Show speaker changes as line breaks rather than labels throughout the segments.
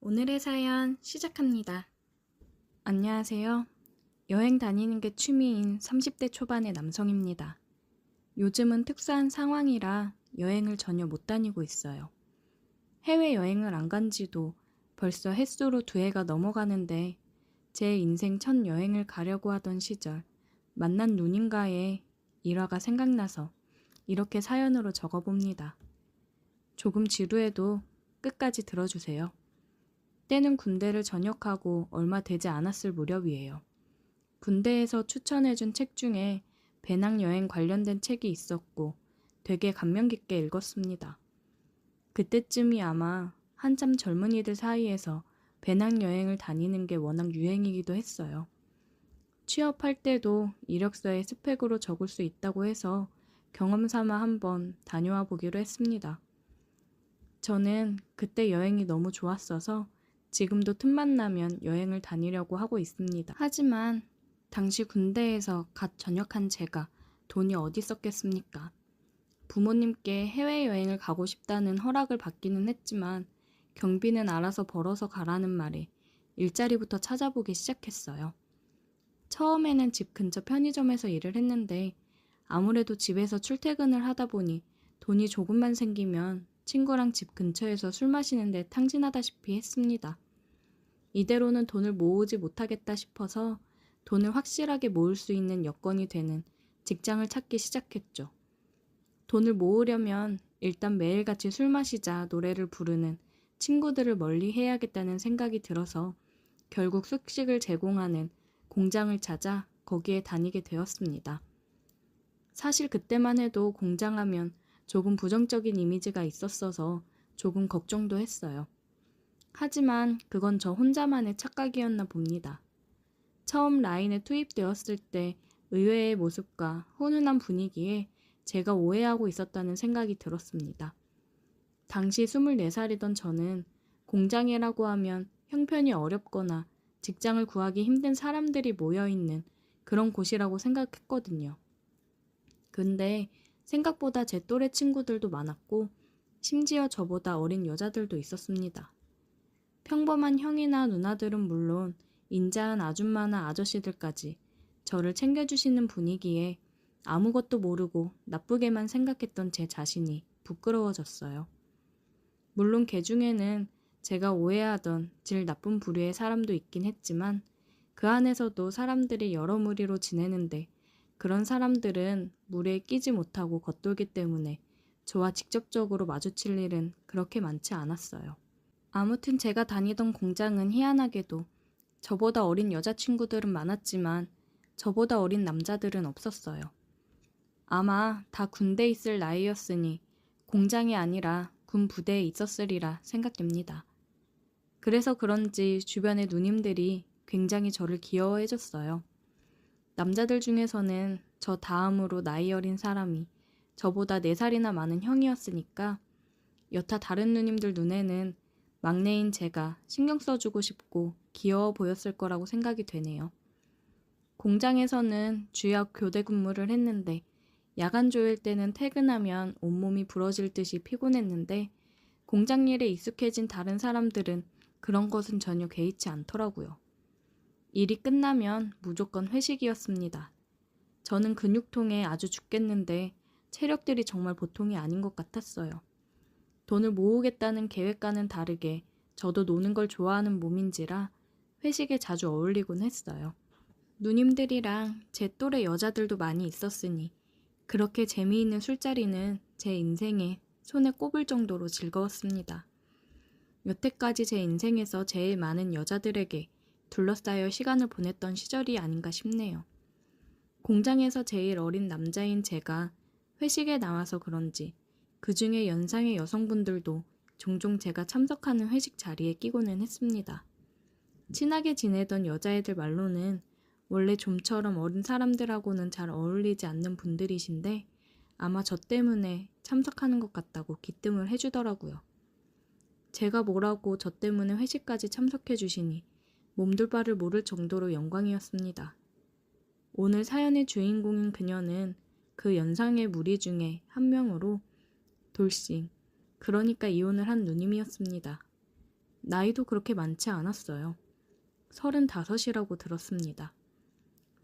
오늘의 사연 시작합니다. 안녕하세요. 여행 다니는 게 취미인 30대 초반의 남성입니다. 요즘은 특수한 상황이라 여행을 전혀 못 다니고 있어요. 해외여행을 안 간 지도 벌써 햇수로 2해가 넘어가는데 제 인생 첫 여행을 가려고 하던 시절 만난 누님과의 일화가 생각나서 이렇게 사연으로 적어봅니다. 조금 지루해도 끝까지 들어주세요. 때는 군대를 전역하고 얼마 되지 않았을 무렵이에요. 군대에서 추천해준 책 중에 배낭여행 관련된 책이 있었고 되게 감명 깊게 읽었습니다. 그때쯤이 아마 한참 젊은이들 사이에서 배낭여행을 다니는 게 워낙 유행이기도 했어요. 취업할 때도 이력서에 스펙으로 적을 수 있다고 해서 경험 삼아 한번 다녀와 보기로 했습니다. 저는 그때 여행이 너무 좋았어서 지금도 틈만 나면 여행을 다니려고 하고 있습니다. 하지만 당시 군대에서 갓 전역한 제가 돈이 어디 있었겠습니까? 부모님께 해외여행을 가고 싶다는 허락을 받기는 했지만 경비는 알아서 벌어서 가라는 말에 일자리부터 찾아보기 시작했어요. 처음에는 집 근처 편의점에서 일을 했는데 아무래도 집에서 출퇴근을 하다 보니 돈이 조금만 생기면 친구랑 집 근처에서 술 마시는 데 탕진하다시피 했습니다. 이대로는 돈을 모으지 못하겠다 싶어서 돈을 확실하게 모을 수 있는 여건이 되는 직장을 찾기 시작했죠. 돈을 모으려면 일단 매일같이 술 마시자 노래를 부르는 친구들을 멀리 해야겠다는 생각이 들어서 결국 숙식을 제공하는 공장을 찾아 거기에 다니게 되었습니다. 사실 그때만 해도 공장 하면 조금 부정적인 이미지가 있었어서 조금 걱정도 했어요. 하지만 그건 저 혼자만의 착각이었나 봅니다. 처음 라인에 투입되었을 때 의외의 모습과 훈훈한 분위기에 제가 오해하고 있었다는 생각이 들었습니다. 당시 24살이던 저는 공장이라고 하면 형편이 어렵거나 직장을 구하기 힘든 사람들이 모여있는 그런 곳이라고 생각했거든요. 근데 생각보다 제 또래 친구들도 많았고 심지어 저보다 어린 여자들도 있었습니다. 평범한 형이나 누나들은 물론 인자한 아줌마나 아저씨들까지 저를 챙겨주시는 분위기에 아무것도 모르고 나쁘게만 생각했던 제 자신이 부끄러워졌어요. 물론 개 중에는 제가 오해하던 질 나쁜 부류의 사람도 있긴 했지만 그 안에서도 사람들이 여러 무리로 지내는데 그런 사람들은 무리에 끼지 못하고 겉돌기 때문에 저와 직접적으로 마주칠 일은 그렇게 많지 않았어요. 아무튼 제가 다니던 공장은 희한하게도 저보다 어린 여자친구들은 많았지만 저보다 어린 남자들은 없었어요. 아마 다 군대에 있을 나이였으니 공장이 아니라 군 부대에 있었으리라 생각됩니다. 그래서 그런지 주변의 누님들이 굉장히 저를 귀여워해줬어요. 남자들 중에서는 저 다음으로 나이 어린 사람이 저보다 4살이나 많은 형이었으니까 여타 다른 누님들 눈에는 막내인 제가 신경 써주고 싶고 귀여워 보였을 거라고 생각이 되네요. 공장에서는 주약 교대 근무를 했는데 야간 조일 때는 퇴근하면 온몸이 부러질 듯이 피곤했는데 공장 일에 익숙해진 다른 사람들은 그런 것은 전혀 개의치 않더라고요. 일이 끝나면 무조건 회식이었습니다. 저는 근육통에 아주 죽겠는데 체력들이 정말 보통이 아닌 것 같았어요. 돈을 모으겠다는 계획과는 다르게 저도 노는 걸 좋아하는 몸인지라 회식에 자주 어울리곤 했어요. 누님들이랑 제 또래 여자들도 많이 있었으니 그렇게 재미있는 술자리는 제 인생에 손에 꼽을 정도로 즐거웠습니다. 여태까지 제 인생에서 제일 많은 여자들에게 둘러싸여 시간을 보냈던 시절이 아닌가 싶네요. 공장에서 제일 어린 남자인 제가 회식에 나와서 그런지 그 중에 연상의 여성분들도 종종 제가 참석하는 회식 자리에 끼고는 했습니다. 친하게 지내던 여자애들 말로는 원래 좀처럼 어린 사람들하고는 잘 어울리지 않는 분들이신데 아마 저 때문에 참석하는 것 같다고 기뜸을 해주더라고요. 제가 뭐라고 저 때문에 회식까지 참석해 주시니 몸둘 바를 모를 정도로 영광이었습니다. 오늘 사연의 주인공인 그녀는 그 연상의 무리 중에 한 명으로 돌싱, 그러니까 이혼을 한 누님이었습니다. 나이도 그렇게 많지 않았어요. 35이라고 들었습니다.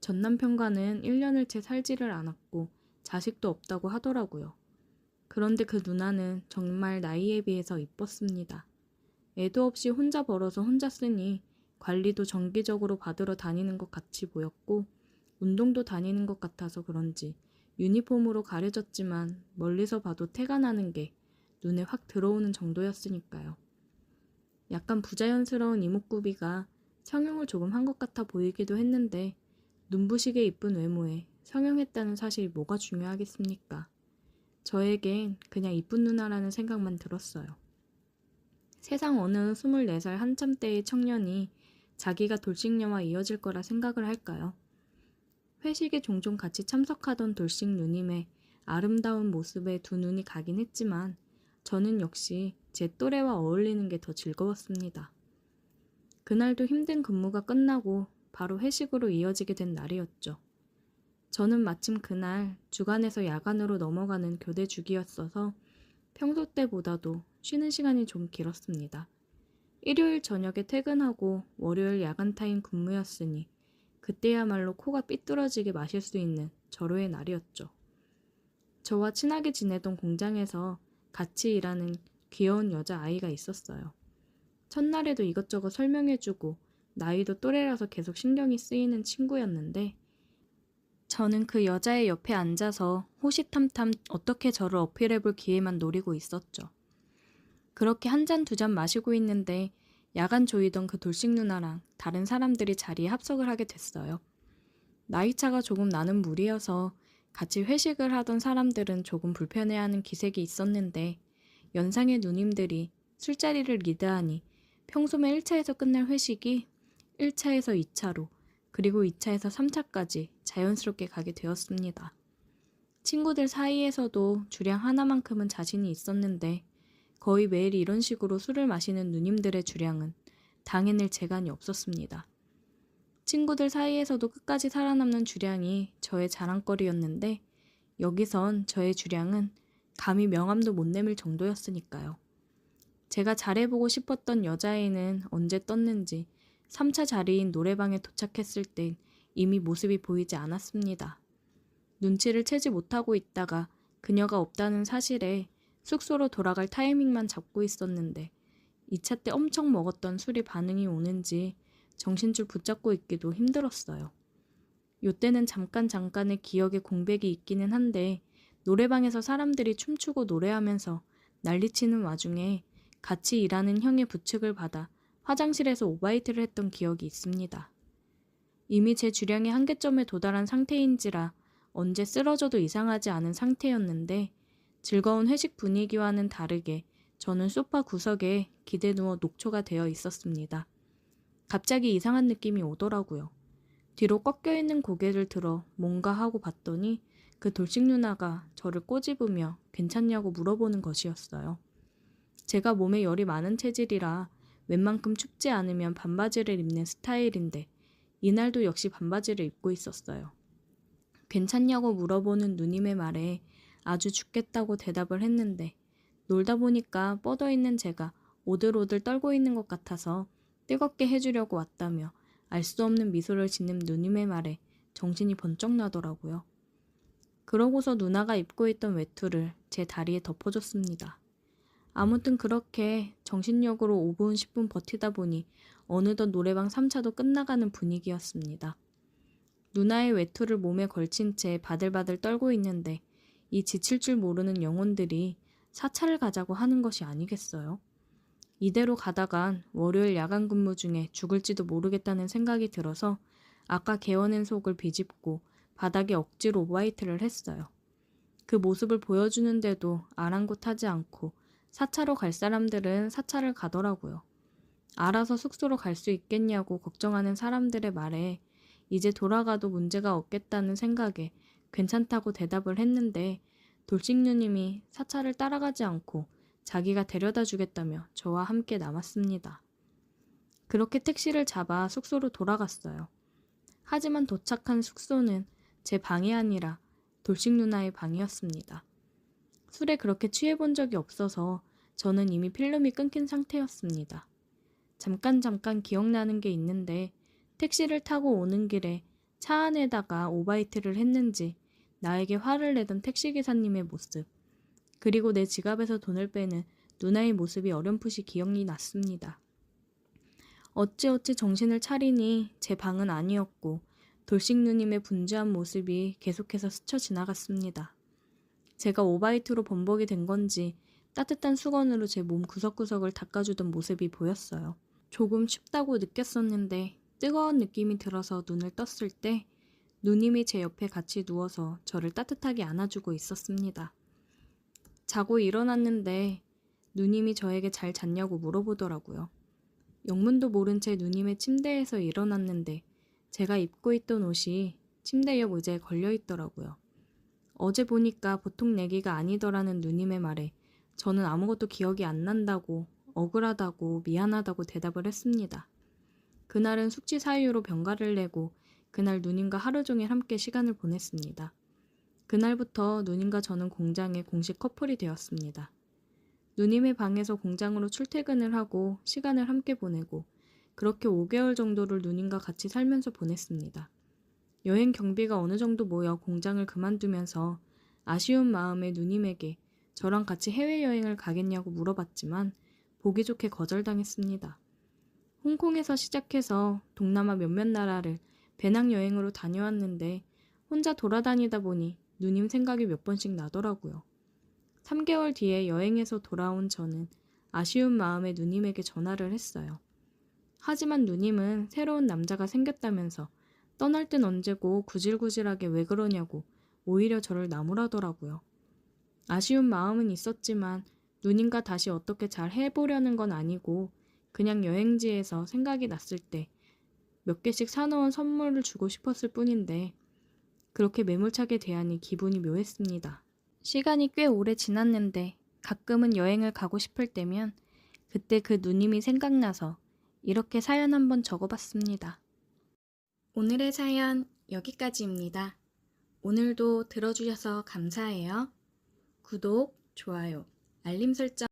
전 남편과는 1년을 채 살지를 않았고 자식도 없다고 하더라고요. 그런데 그 누나는 정말 나이에 비해서 이뻤습니다. 애도 없이 혼자 벌어서 혼자 쓰니 관리도 정기적으로 받으러 다니는 것 같이 보였고 운동도 다니는 것 같아서 그런지 유니폼으로 가려졌지만 멀리서 봐도 태가 나는 게 눈에 확 들어오는 정도였으니까요. 약간 부자연스러운 이목구비가 성형을 조금 한 것 같아 보이기도 했는데 눈부시게 이쁜 외모에 성형했다는 사실이 뭐가 중요하겠습니까? 저에겐 그냥 이쁜 누나라는 생각만 들었어요. 세상 어느 24살 한참 때의 청년이 자기가 돌싱녀와 이어질 거라 생각을 할까요? 회식에 종종 같이 참석하던 돌싱 누님의 아름다운 모습에 두 눈이 가긴 했지만 저는 역시 제 또래와 어울리는 게 더 즐거웠습니다. 그날도 힘든 근무가 끝나고 바로 회식으로 이어지게 된 날이었죠. 저는 마침 그날 주간에서 야간으로 넘어가는 교대 주기였어서 평소 때보다도 쉬는 시간이 좀 길었습니다. 일요일 저녁에 퇴근하고 월요일 야간 타임 근무였으니 그때야말로 코가 삐뚤어지게 마실 수 있는 절호의 날이었죠. 저와 친하게 지내던 공장에서 같이 일하는 귀여운 여자아이가 있었어요. 첫날에도 이것저것 설명해주고 나이도 또래라서 계속 신경이 쓰이는 친구였는데 저는 그 여자의 옆에 앉아서 호시탐탐 어떻게 저를 어필해볼 기회만 노리고 있었죠. 그렇게 한 잔 두 잔 마시고 있는데 야간 조이던 그 돌싱 누나랑 다른 사람들이 자리에 합석을 하게 됐어요. 나이차가 조금 나는 무리여서 같이 회식을 하던 사람들은 조금 불편해하는 기색이 있었는데 연상의 누님들이 술자리를 리드하니 평소면 1차에서 끝날 회식이 1차에서 2차로 그리고 2차에서 3차까지 자연스럽게 가게 되었습니다. 친구들 사이에서도 주량 하나만큼은 자신이 있었는데 거의 매일 이런 식으로 술을 마시는 누님들의 주량은 당해낼 재간이 없었습니다. 친구들 사이에서도 끝까지 살아남는 주량이 저의 자랑거리였는데 여기선 저의 주량은 감히 명함도 못 내밀 정도였으니까요. 제가 잘해보고 싶었던 여자애는 언제 떴는지 3차 자리인 노래방에 도착했을 땐 이미 모습이 보이지 않았습니다. 눈치를 채지 못하고 있다가 그녀가 없다는 사실에 숙소로 돌아갈 타이밍만 잡고 있었는데 2차 때 엄청 먹었던 술이 반응이 오는지 정신줄 붙잡고 있기도 힘들었어요. 요때는 잠깐의 기억에 공백이 있기는 한데 노래방에서 사람들이 춤추고 노래하면서 난리치는 와중에 같이 일하는 형의 부축을 받아 화장실에서 오바이트를 했던 기억이 있습니다. 이미 제 주량의 한계점에 도달한 상태인지라 언제 쓰러져도 이상하지 않은 상태였는데 즐거운 회식 분위기와는 다르게 저는 소파 구석에 기대 누워 녹초가 되어 있었습니다. 갑자기 이상한 느낌이 오더라고요. 뒤로 꺾여있는 고개를 들어 뭔가 하고 봤더니 그 돌싱 누나가 저를 꼬집으며 괜찮냐고 물어보는 것이었어요. 제가 몸에 열이 많은 체질이라 웬만큼 춥지 않으면 반바지를 입는 스타일인데 이날도 역시 반바지를 입고 있었어요. 괜찮냐고 물어보는 누님의 말에 아주 죽겠다고 대답을 했는데 놀다 보니까 뻗어있는 제가 오들오들 떨고 있는 것 같아서 뜨겁게 해주려고 왔다며 알 수 없는 미소를 짓는 누님의 말에 정신이 번쩍 나더라고요. 그러고서 누나가 입고 있던 외투를 제 다리에 덮어줬습니다. 아무튼 그렇게 정신력으로 5분, 10분 버티다 보니 어느덧 노래방 3차도 끝나가는 분위기였습니다. 누나의 외투를 몸에 걸친 채 바들바들 떨고 있는데 이 지칠 줄 모르는 영혼들이 4차를 가자고 하는 것이 아니겠어요? 이대로 가다간 월요일 야간 근무 중에 죽을지도 모르겠다는 생각이 들어서 아까 개워낸 속을 비집고 바닥에 억지로 오바이트를 했어요. 그 모습을 보여주는데도 아랑곳하지 않고 4차로 갈 사람들은 4차를 가더라고요. 알아서 숙소로 갈 수 있겠냐고 걱정하는 사람들의 말에 이제 돌아가도 문제가 없겠다는 생각에 괜찮다고 대답을 했는데 돌싱 누님이 4차를 따라가지 않고 자기가 데려다 주겠다며 저와 함께 남았습니다. 그렇게 택시를 잡아 숙소로 돌아갔어요. 하지만 도착한 숙소는 제 방이 아니라 돌싱 누나의 방이었습니다. 술에 그렇게 취해본 적이 없어서 저는 이미 필름이 끊긴 상태였습니다. 잠깐 기억나는 게 있는데 택시를 타고 오는 길에 차 안에다가 오바이트를 했는지 나에게 화를 내던 택시기사님의 모습, 그리고 내 지갑에서 돈을 빼는 누나의 모습이 어렴풋이 기억이 났습니다. 어찌어찌 정신을 차리니 제 방은 아니었고 돌싱 누님의 분주한 모습이 계속해서 스쳐 지나갔습니다. 제가 오바이트로 번복이 된 건지 따뜻한 수건으로 제 몸 구석구석을 닦아주던 모습이 보였어요. 조금 춥다고 느꼈었는데 뜨거운 느낌이 들어서 눈을 떴을 때 누님이 제 옆에 같이 누워서 저를 따뜻하게 안아주고 있었습니다. 자고 일어났는데 누님이 저에게 잘 잤냐고 물어보더라고요. 영문도 모른 채 누님의 침대에서 일어났는데 제가 입고 있던 옷이 침대 옆 의자에 걸려 있더라고요. 어제 보니까 보통 내기가 아니더라는 누님의 말에 저는 아무것도 기억이 안 난다고, 억울하다고, 미안하다고 대답을 했습니다. 그날은 숙취 사유로 병가를 내고 그날 누님과 하루 종일 함께 시간을 보냈습니다. 그날부터 누님과 저는 공장의 공식 커플이 되었습니다. 누님의 방에서 공장으로 출퇴근을 하고 시간을 함께 보내고 그렇게 5개월 정도를 누님과 같이 살면서 보냈습니다. 여행 경비가 어느 정도 모여 공장을 그만두면서 아쉬운 마음에 누님에게 저랑 같이 해외여행을 가겠냐고 물어봤지만 보기 좋게 거절당했습니다. 홍콩에서 시작해서 동남아 몇몇 나라를 배낭여행으로 다녀왔는데 혼자 돌아다니다 보니 누님 생각이 몇 번씩 나더라고요. 3개월 뒤에 여행에서 돌아온 저는 아쉬운 마음에 누님에게 전화를 했어요. 하지만 누님은 새로운 남자가 생겼다면서 떠날 땐 언제고 구질구질하게 왜 그러냐고 오히려 저를 나무라더라고요. 아쉬운 마음은 있었지만 누님과 다시 어떻게 잘 해보려는 건 아니고 그냥 여행지에서 생각이 났을 때 몇 개씩 사놓은 선물을 주고 싶었을 뿐인데 그렇게 매몰차게 대하니 기분이 묘했습니다. 시간이 꽤 오래 지났는데 가끔은 여행을 가고 싶을 때면 그때 그 누님이 생각나서 이렇게 사연 한번 적어봤습니다. 오늘의 사연 여기까지입니다. 오늘도 들어주셔서 감사해요. 구독, 좋아요, 알림 설정